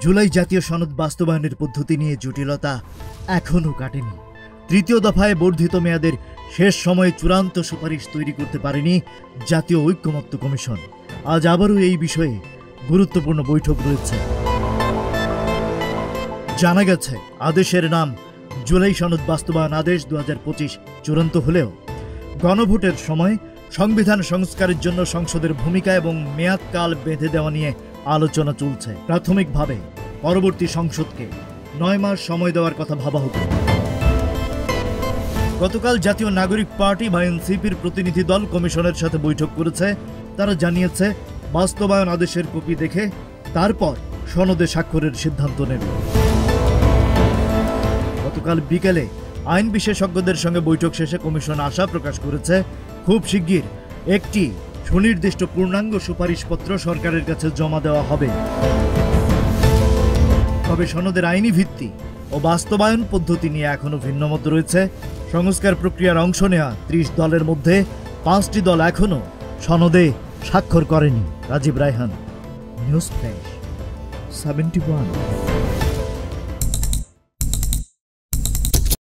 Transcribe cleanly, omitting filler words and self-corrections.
জুলাই জাতীয় সনদ বাস্তবায়নের পদ্ধতি নিয়ে জটিলতা এখনও কাটেনি। তৃতীয় দফায় বর্ধিত মেয়াদের শেষ সময়ে চূড়ান্ত সুপারিশ তৈরি করতে পারেনি জাতীয় ঐক্যমত্য কমিশন। আজ আবারও এই বিষয়ে গুরুত্বপূর্ণ বৈঠক রয়েছে। জানা গেছে, আদেশের নাম জুলাই সনদ বাস্তবায়ন আদেশ 2025 চূড়ান্ত হলেও গণভোটের সময় সংবিধান সংস্কারের জন্য সংসদের ভূমিকা এবং মেয়াদকাল বেঁধে দেওয়া নিয়ে আলোচনা চলছে। প্রাথমিকভাবে পরবর্তী সংসদকে 9 মাস সময় দেওয়ার কথা ভাবা হতো। গতকাল জাতীয় নাগরিক পার্টি বা এনসিপির প্রতিনিধি দল কমিশনের সাথে বৈঠক করেছে। তারা জানিয়েছে, বাস্তবায়ন আদেশের কপি দেখে তারপর সনদে স্বাক্ষরের সিদ্ধান্ত নেবে। গতকাল বিকেলে আইন বিশেষজ্ঞদের সঙ্গে বৈঠক শেষে কমিশন আশা প্রকাশ করেছে, খুব শিগগির একটি সুনির্দিষ্ট পূর্ণাঙ্গ সুপারিশপত্র সরকারের কাছে জমা দেওয়া হবে। তবে সনদের আইনি ভিত্তি ও বাস্তবায়ন পদ্ধতি নিয়ে এখনো ভিন্নমত রয়েছে। সংস্কার প্রক্রিয়ার অংশ নেওয়া 30 দলের মধ্যে 5টি দল এখনো সনদে স্বাক্ষর করেনি। Rajib Raihan, news flash 71।